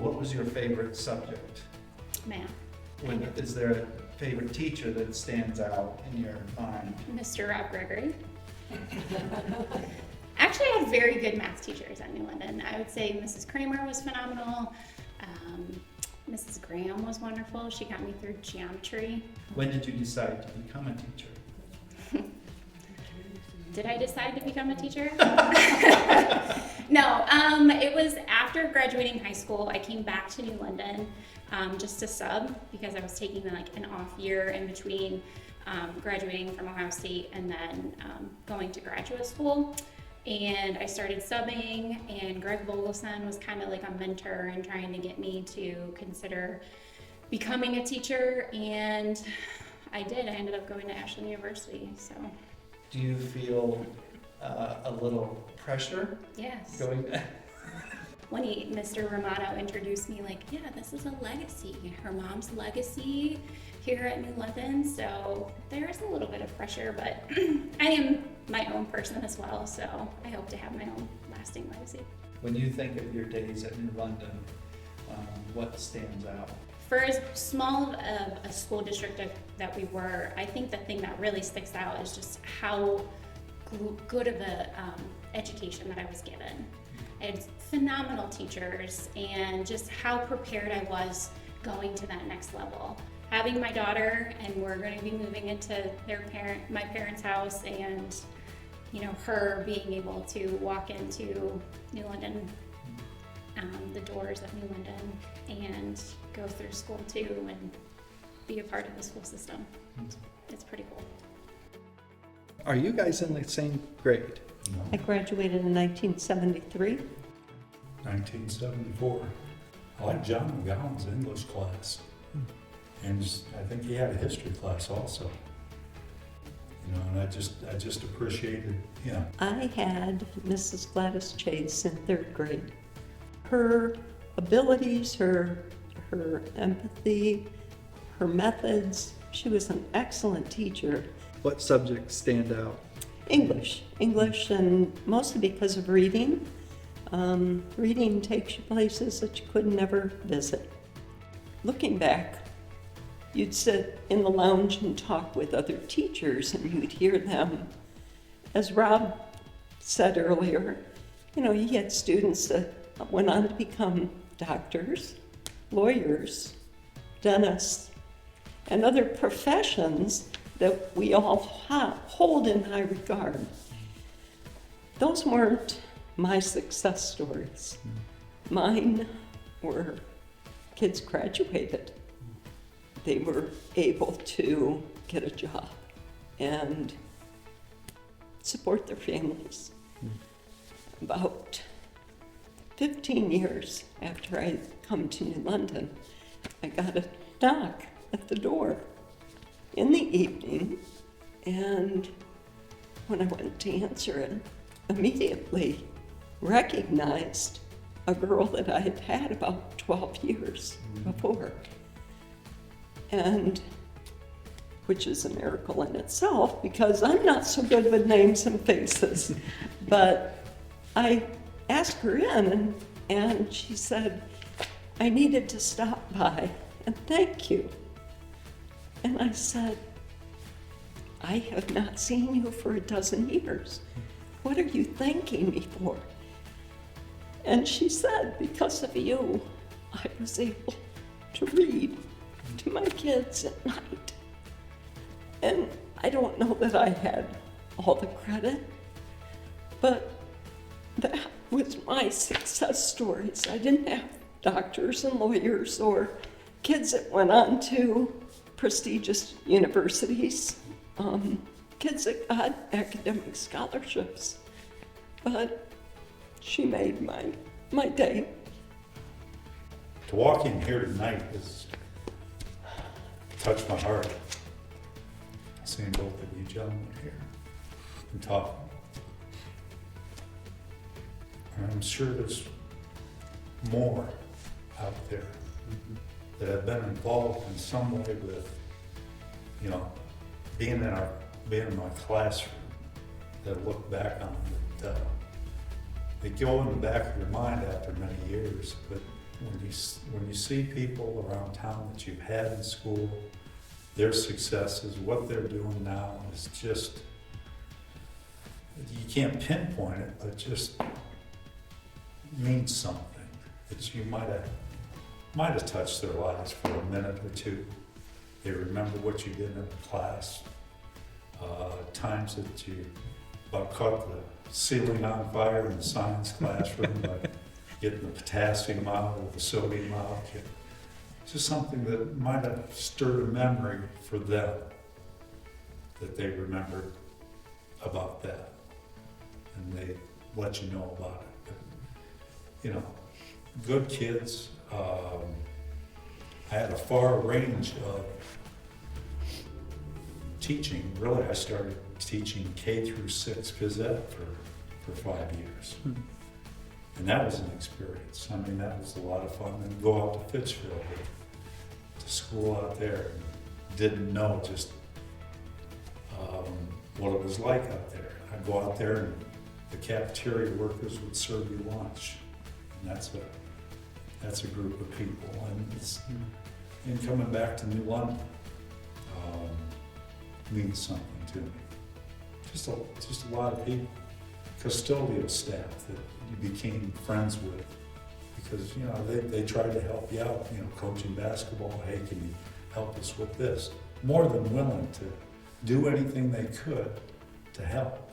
what was your favorite subject? Math. Is there a favorite teacher that stands out in your mind? Mr. Rob Gregory. Actually, I had very good math teachers at New London. I would say Mrs. Kramer was phenomenal. Mrs. Graham was wonderful. She got me through geometry. When did you decide to become a teacher? Did I decide to become a teacher? No, it was after graduating high school. I came back to New London just to sub because I was taking like an off year in between graduating from Ohio State and then going to graduate school. And I started subbing, and Greg Vogelson was kind of like a mentor and trying to get me to consider becoming a teacher, and I did. I ended up going to Ashland University, so. Do you feel a little pressure? Yes. Going When Mr. Romano introduced me, like, yeah, this is a legacy, her mom's legacy here at New London, so there is a little bit of pressure, but I am my own person as well, so I hope to have my own lasting legacy. When you think of your days at New London, what stands out? For as small of a school district that we were, I think the thing that really sticks out is just how good of a education that I was given. I had phenomenal teachers, and just how prepared I was going to that next level. Having my daughter, and we're going to be moving into my parents' house, and her being able to walk into New London, the doors of New London, and go through school too, and be a part of the school system. It's pretty cool. Are you guys in the same grade? I graduated in 1973. 1974. I like John McGowan's English class. And I think he had a history class also. And I just appreciated him. I had Mrs. Gladys Chase in 3rd grade. Her abilities, her empathy, her methods, she was an excellent teacher. What subjects stand out? English, and mostly because of reading. Reading takes you places that you could never visit. Looking back, you'd sit in the lounge and talk with other teachers, and you'd hear them. As Rob said earlier, he had students that went on to become doctors, lawyers, dentists, and other professions that we all hold in high regard. Those weren't my success stories. Mine were kids graduated. They were able to get a job and support their families. About 15 years after I'd come to New London, I got a knock at the door in the evening, and when I went to answer it, immediately recognized a girl that I had had about 12 years before, and which is a miracle in itself because I'm not so good with names and faces. But I asked her in, and she said, I needed to stop by and thank you. And I said, I have not seen you for a dozen years. What are you thanking me for? And she said, because of you, I was able to read to my kids at night. And I don't know that I had all the credit, but that was my success stories. I didn't have doctors and lawyers or kids that went on to prestigious universities, kids that got academic scholarships. But she made my day. To walk in here tonight has touched my heart. Seeing both of you gentlemen here and talk. I'm sure there's more out there that have been involved in some way with, being in my classroom, that look back on that they go in the back of your mind after many years. But when you see people around town that you've had in school, their successes, what they're doing now is just, you can't pinpoint it, but it just means something. That you might have touched their lives for a minute or two. They remember what you did in class, times that you about caught the ceiling on fire in the science classroom by getting the potassium out or the sodium out. It's just something that might have stirred a memory for them, that they remembered about that, and they let you know about it. But, you know, good kids. I had a far range of teaching. Really, I started teaching K through 6 phys ed for 5 years. And that was an experience. I mean, that was a lot of fun. And go out to Fitchville, to school out there, and didn't know just what it was like out there. I'd go out there and the cafeteria workers would serve you lunch. And that's a group of people. And coming back to New London means something to me. Just a lot of people. Custodial staff that you became friends with, because you know they tried to help you out. You know, coaching basketball. Hey, can you help us with this? More than willing to do anything they could to help,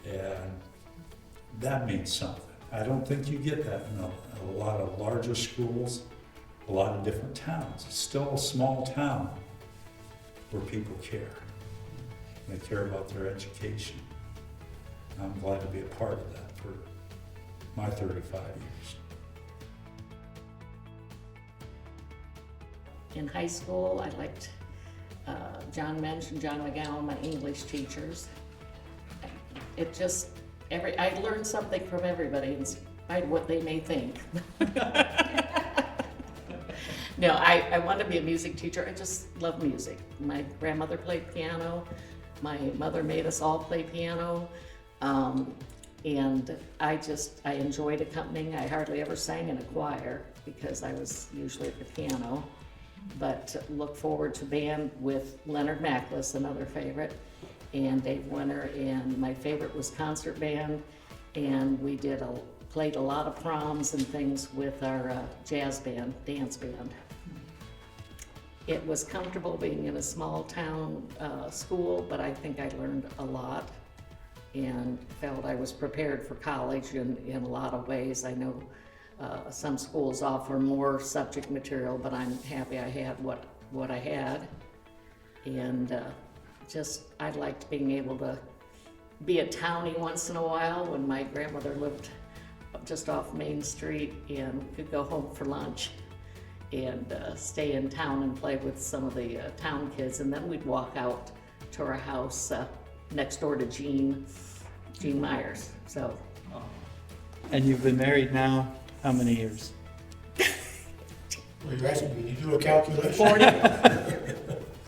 and that means something. I don't think you get that in a lot of larger schools, a lot of different towns. It's still a small town where people care. They care about their education. I'm glad to be a part of that for my 35 years. In high school, I liked John Mensch and John McGowan, my English teachers. It just, I learned something from everybody in spite of what they may think. No, I wanted to be a music teacher. I just love music. My grandmother played piano. My mother made us all play piano. And I enjoyed accompanying. I hardly ever sang in a choir because I was usually at the piano, but look forward to band with Leonard Mackless, another favorite, and Dave Winter, and my favorite was concert band, and we played a lot of proms and things with our jazz band, dance band. It was comfortable being in a small town school, but I think I learned a lot and felt I was prepared for college in a lot of ways. I know some schools offer more subject material, but I'm happy I had what I had. And I liked being able to be a townie once in a while when my grandmother lived just off Main Street and could go home for lunch and stay in town and play with some of the town kids. And then we'd walk out to our house next door to Gene Myers. So. And you've been married now how many years? Well, you're asking me to do a calculation?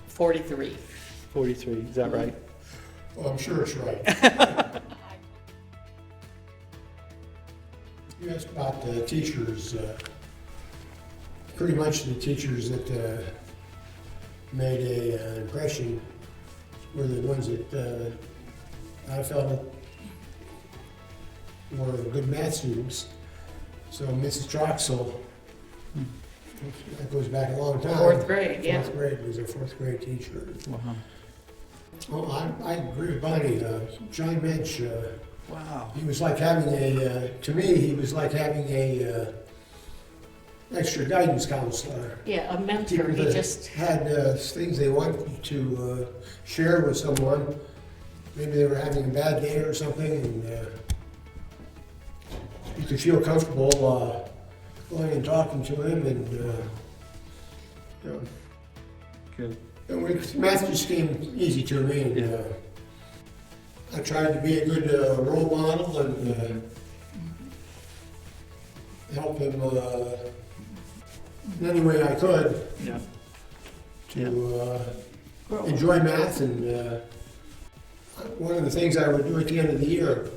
43. 43, is that right? Well, I'm sure it's right. You asked about the teachers. Pretty much the teachers that made an impression were the ones that I felt were good math students. So Mrs. Troxel, that goes back a long time. Fourth grade, yeah. Fourth grade was a fourth grade teacher. Wow. Well, I agree with Bonnie. John Mensch, Wow. he was like having to me, he was like having a extra guidance counselor. Yeah, a mentor. People He that just had things they wanted to share with someone. Maybe they were having a bad day or something, and you could feel comfortable going and talking to him, and you know, Good. and math just came easy to me, and I tried to be a good role model and help him in any way I could Yeah. to enjoy math. And one of the things I would do at the end of the year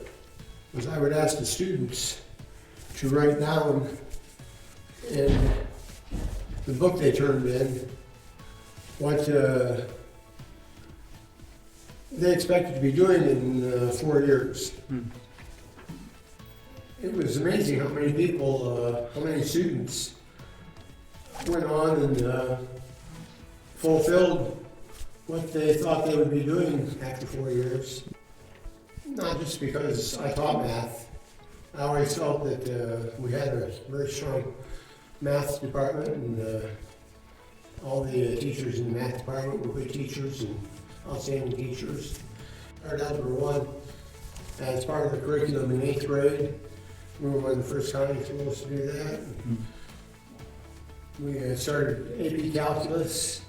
was I would ask the students to write down in the book they turned in what they expected to be doing in 4 years. It was amazing how many people, how many students went on and fulfilled what they thought they would be doing after 4 years. Not just because I taught math. I always felt that we had a very strong math department, and all the teachers in the math department were good teachers and outstanding teachers. Started out number one as part of the curriculum in 8th grade. We were one of the first county schools to do that. We started AP Calculus.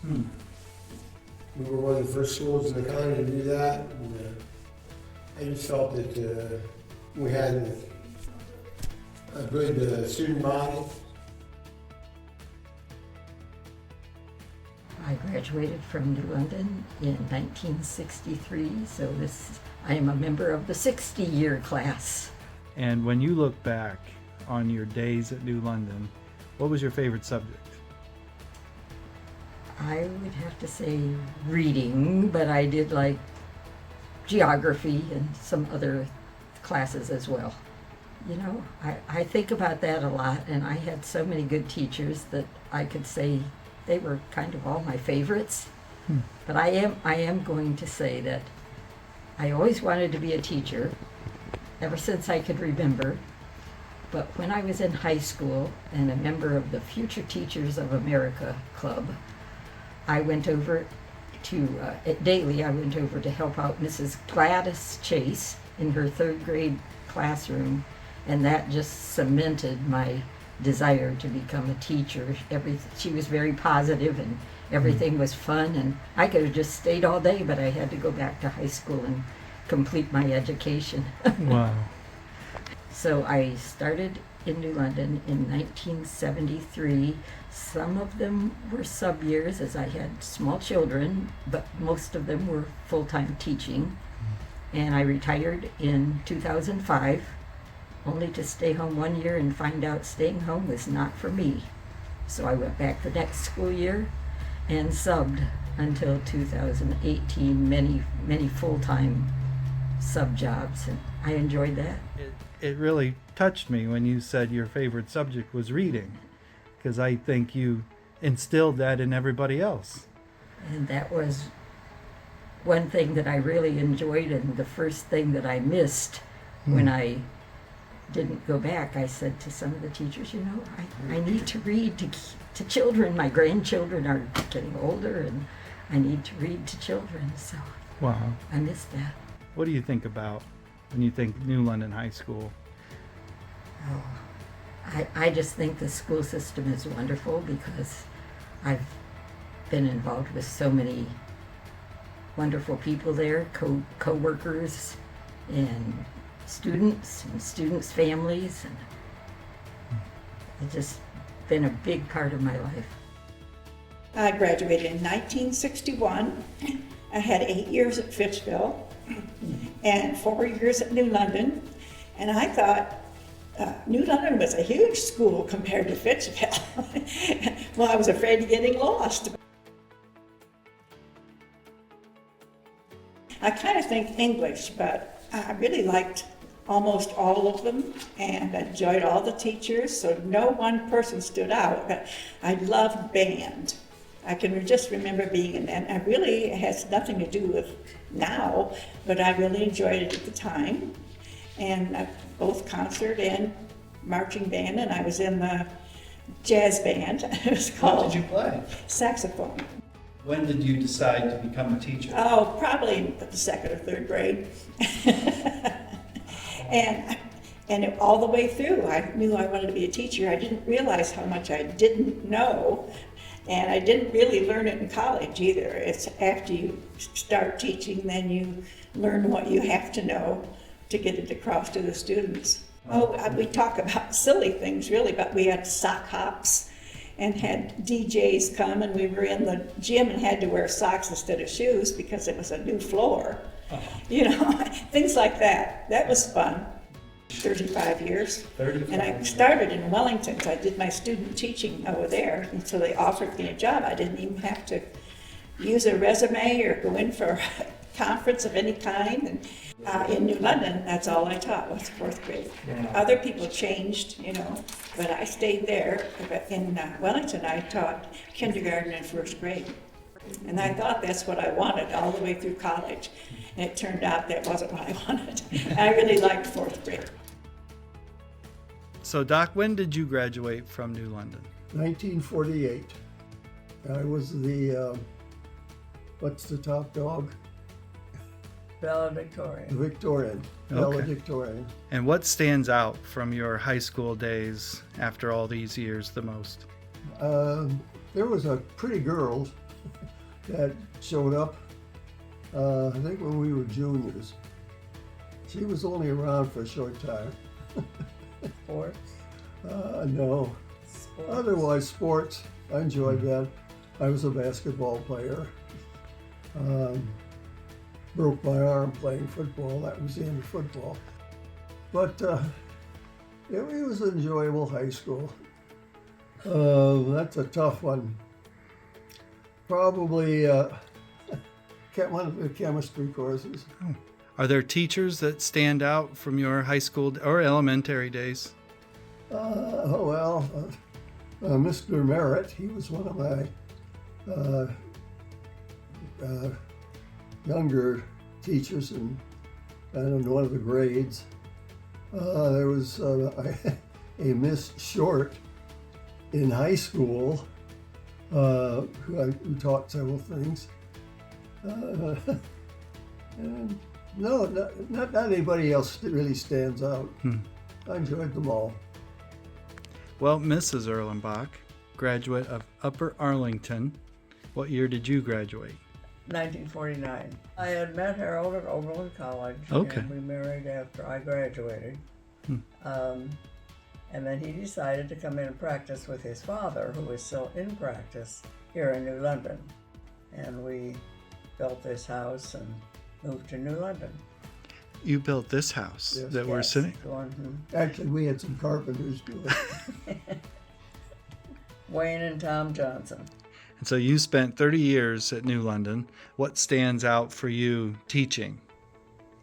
We were one of the first schools in the county to do that. And, I just felt that we had a good student body. I graduated from New London in 1963, so I am a member of the 60-year class. And when you look back on your days at New London, what was your favorite subject? I would have to say reading, but I did like geography and some other classes as well. You know, I think about that a lot, and I had so many good teachers that I could say they were kind of all my favorites. But I am going to say that I always wanted to be a teacher ever since I could remember. But when I was in high school and a member of the Future Teachers of America Club, I went over to, at Daly, I went over to help out Mrs. Gladys Chase in her 3rd grade classroom, and that just cemented my desire to become a teacher. She was very positive and everything was fun, and I could have just stayed all day, but I had to go back to high school and complete my education. Wow. So I started in New London in 1973. Some of them were sub-years as I had small children, but most of them were full-time teaching. And I retired in 2005, only to stay home 1 year and find out staying home was not for me. So I went back the next school year and subbed until 2018, many full-time sub jobs, and I enjoyed that. It really touched me when you said your favorite subject was reading, because I think you instilled that in everybody else. And that was one thing that I really enjoyed, and the first thing that I missed when I didn't go back. I said to some of the teachers, you know, I need to read to children. My grandchildren are getting older, and I need to read to children, so Wow. I missed that. What do you think about when you think New London High School? Oh, I just think the school system is wonderful because I've been involved with so many wonderful people there, co-workers and students' families, and it's just been a big part of my life. I graduated in 1961. I had 8 years at Fitchville and 4 years at New London, and I thought New London was a huge school compared to Fitchville. Well, I was afraid of getting lost. I kind of think English, but I really liked almost all of them and enjoyed all the teachers, so no one person stood out. But I loved band. I can just remember being in that. It really has nothing to do with now, but I really enjoyed it at the time. And both concert and marching band, and I was in the jazz band. It was What called did you play? saxophone. When did you decide to become a teacher? Oh, probably in the 2nd or 3rd grade. And all the way through, I knew I wanted to be a teacher. I didn't realize how much I didn't know, and I didn't really learn it in college either. It's after you start teaching, then you learn what you have to know to get it across to the students. We talk about silly things really, but we had sock hops and had DJs come, and we were in the gym and had to wear socks instead of shoes because it was a new floor. You know, things like that. That was fun. 35 years. 35 And I years. started in Wellington, so I did my student teaching over there, and so they offered me a job. I didn't even have to use a resume or go in for a conference of any kind. And in New London, that's all I taught was fourth grade. Yeah. Other people changed, but I stayed there. But in Wellington, I taught kindergarten and first grade. And I thought that's what I wanted all the way through college. And it turned out that wasn't what I wanted. I really liked fourth grade. So, Doc, when did you graduate from New London? 1948. I was the, what's the top dog? Valedictorian. Victorian, Okay. valedictorian. And what stands out from your high school days after all these years the most? There was a pretty girl that showed up, I think when we were juniors. She was only around for a short time. Sports. No. Sports. Otherwise, sports, I enjoyed that. I was a basketball player. Broke my arm playing football. That was the end of football. But it was an enjoyable high school. That's a tough one. Probably one of the chemistry courses. Are there teachers that stand out from your high school or elementary days? Mr. Merritt, he was one of my younger teachers in one of the grades. There was a Miss Short in high school who taught several things. And no, not anybody else that really stands out. I enjoyed them all. Well, Mrs. Erlenbach, graduate of Upper Arlington. What year did you graduate? 1949. I had met Harold at Oberlin College. Okay. And we married after I graduated. And then he decided to come in and practice with his father, who was still in practice here in New London. And we built this house and moved to New London. You built this house Yes. that we're Yes, sitting. the one Actually, we had some carpenters do it. Wayne and Tom Johnson. And so you spent 30 years at New London. What stands out for you teaching?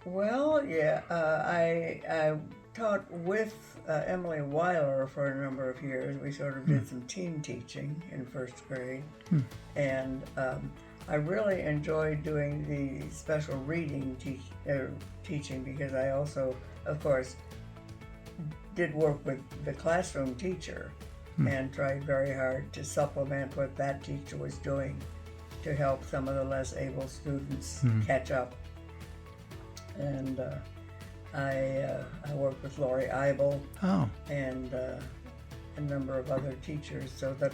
Well, yeah, I taught with Emily Weiler for a number of years. We sort of did some team teaching in first grade. And I really enjoyed doing the special reading teaching because I also, of course, did work with the classroom teacher and tried very hard to supplement what that teacher was doing to help some of the less able students catch up. And I worked with Lori Eibel Oh, and a number of other teachers, so that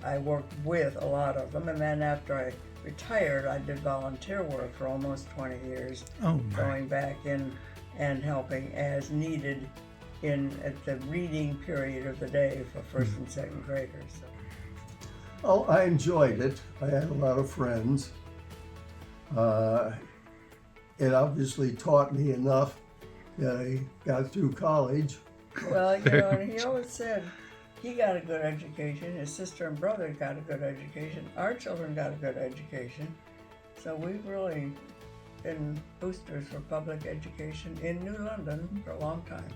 I worked with a lot of them. And then after I retired, I did volunteer work for almost 20 years, oh my. going back in and helping as needed at the reading period of the day for first and second graders. Oh, I enjoyed it. I had a lot of friends. It obviously taught me enough that I got through college. Well, and he always said he got a good education, his sister and brother got a good education, our children got a good education. So we've really been boosters for public education in New London for a long time.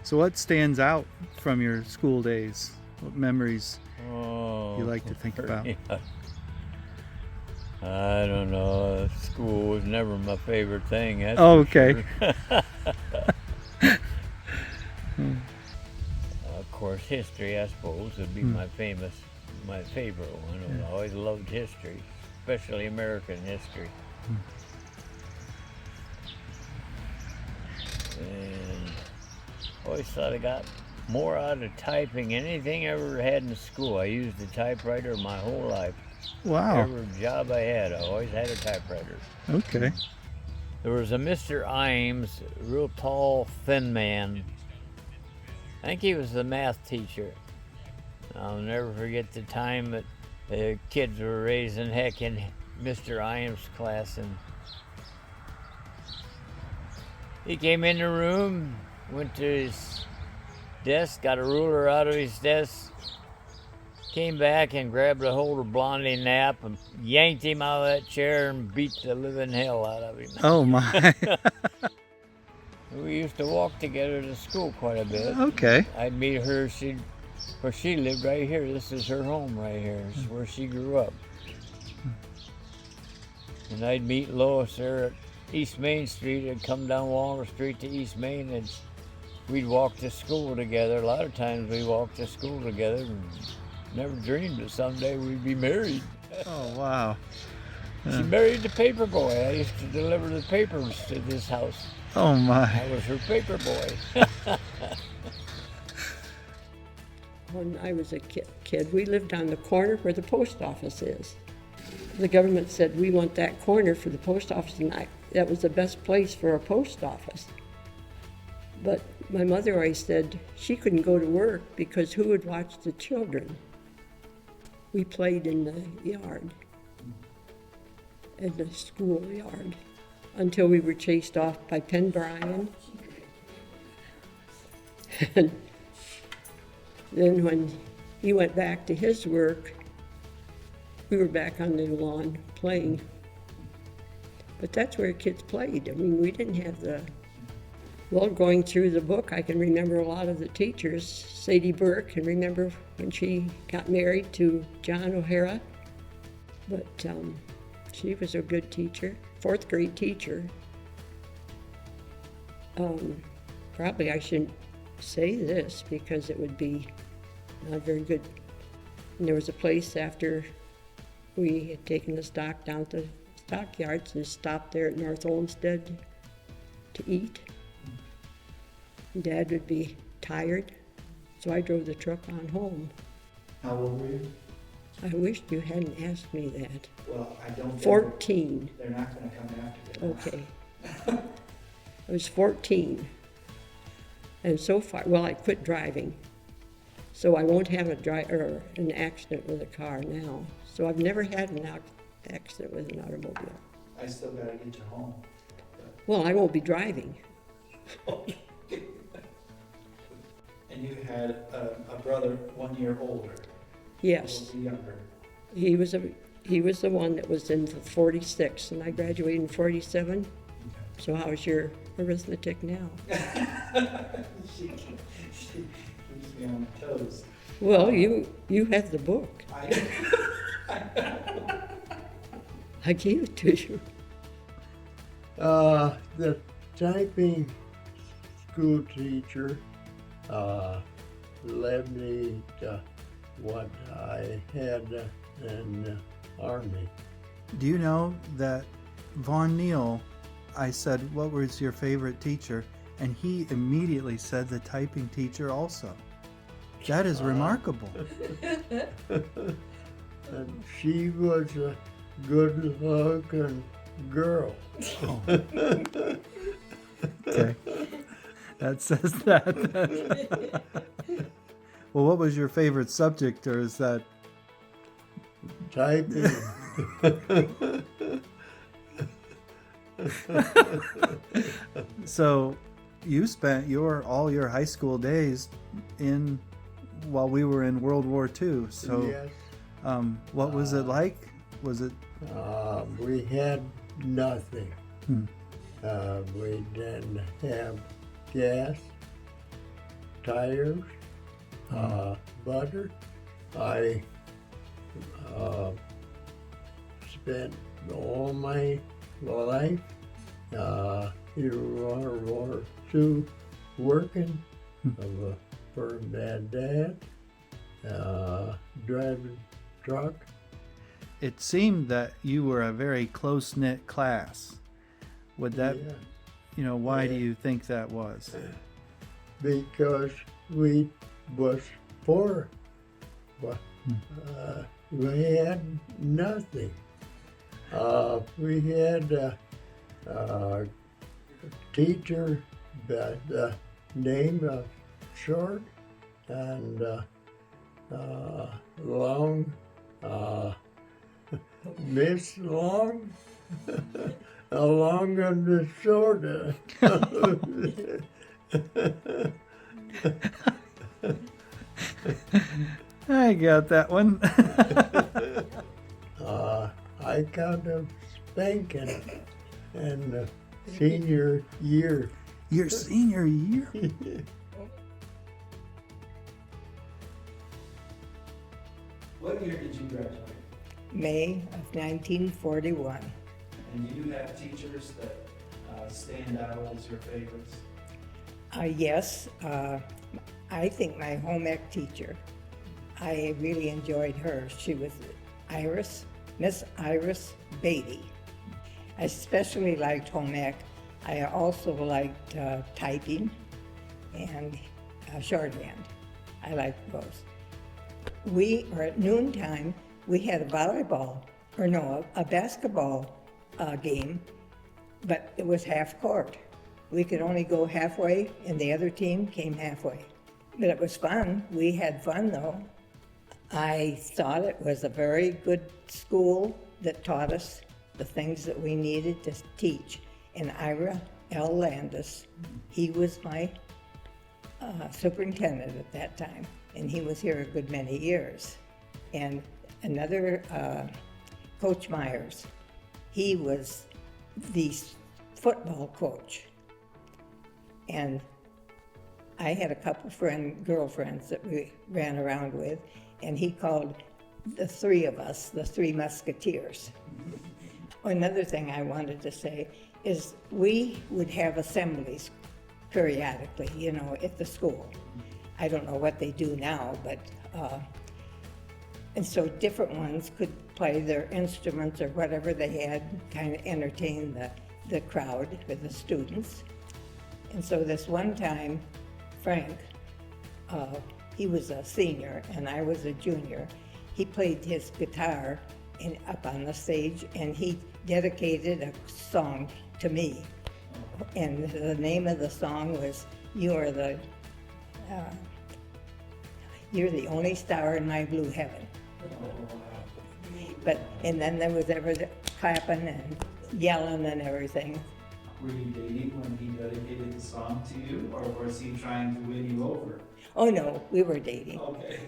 So what stands out from your school days? What memories Oh, you like to think about? I don't know. School was never my favorite thing. That's Oh, for okay. sure. Of course, history, I suppose, would be my favorite one. I always loved history, especially American history. And always thought I got more out of typing than anything I ever had in school. I used a typewriter my whole life. Wow. Every job I had, I always had a typewriter. Okay. There was a Mr. Imes, a real tall, thin man. I think he was the math teacher. I'll never forget the time that the kids were raising heck in Mr. Imes' class, and He came in the room, went to his desk, got a ruler out of his desk, came back and grabbed a hold of Blondie Knapp and yanked him out of that chair and beat the living hell out of him. Oh my. We used to walk together to school quite a bit. Okay. I'd meet her, where she lived right here. This is her home right here. This is where she grew up. And I'd meet Lois there at East Main Street. I'd come down Walnut Street to East Main, and we'd walk to school together. A lot of times we walked to school together and never dreamed that someday we'd be married. Oh wow. She married the paper boy. I used to deliver the papers to this house. Oh my. I was her paper boy. When I was a kid, we lived on the corner where the post office is. The government said, we want that corner for the post office, and that was the best place for a post office. But my mother always said she couldn't go to work because who would watch the children? We played in the yard, in the schoolyard, until we were chased off by Penn Bryan. And then when he went back to his work, we were back on the lawn playing. But that's where kids played. I mean, we didn't have well, going through the book, I can remember a lot of the teachers. Sadie Burke can remember when she got married to John O'Hara. But she was a good teacher, fourth grade teacher. Probably I shouldn't say this because it would be not very good. And there was a place after we had taken the stock down to stockyards and stopped there at North Olmsted to eat. Dad would be tired, so I drove the truck on home. How old were you? I wished you hadn't asked me that. Well, I don't. 14. They're not gonna come after you. Okay. I was 14. And so far, well, I quit driving. So I won't have an accident with a car now. So I've never had an accident with an automobile. I still gotta get you home. Well, I won't be driving. And you had a brother 1 year older. Yes. Or younger. He was the one that was in 46, and I graduated in 47. Okay. So how's your arithmetic now? She keeps me on my toes. Well, you have the book. I gave it to you. The typing school teacher led me to what I had in the Army. Do you know that Vaughn Neal, I said, what was your favorite teacher? And he immediately said the typing teacher also. That is remarkable. And she was a good-looking girl. Oh. Okay. That says that. Well, what was your favorite subject, or is that? Typing. So, you spent all your high school days while we were in World War II. So, Yes. What was it like? Was it? We had nothing. Hmm. We didn't have gas, tires, butter. I spent all my life in World War II working for my dad, driving truck. It seemed that you were a very close-knit class. Would that, Yeah. Why do you think that was? Because we was poor. We had nothing. We had a teacher by the name of Short and Long, Miss Long. the long and the short. I got that one. I kind of spanking in senior year. Your senior year? What year did you graduate? May of 1941. And do you have teachers that stand out as your favorites? Yes, I think my home ec teacher, I really enjoyed her. She was Miss Iris Beatty. I especially liked home ec. I also liked typing and shorthand. I liked those. At noontime, we had a basketball game, but it was half court. We could only go halfway, and the other team came halfway. But it was fun. We had fun, though. I thought it was a very good school that taught us the things that we needed to teach. And Ira L. Landis, he was my superintendent at that time, and he was here a good many years. And another, Coach Myers, he was the football coach. And I had a couple girlfriends that we ran around with, and he called the three of us the Three Musketeers. Another thing I wanted to say is we would have assemblies periodically, at the school. I don't know what they do now, but, and so different ones could play their instruments or whatever they had, kind of entertain the crowd with the students. And so this one time, Frank, he was a senior and I was a junior. He played his guitar up on the stage, and he dedicated a song to me. And the name of the song was You're the Only Star in My Blue Heaven. And then there was clapping and yelling and everything. Were you dating when he dedicated the song to you, or was he trying to win you over? Oh no, we were dating. Okay.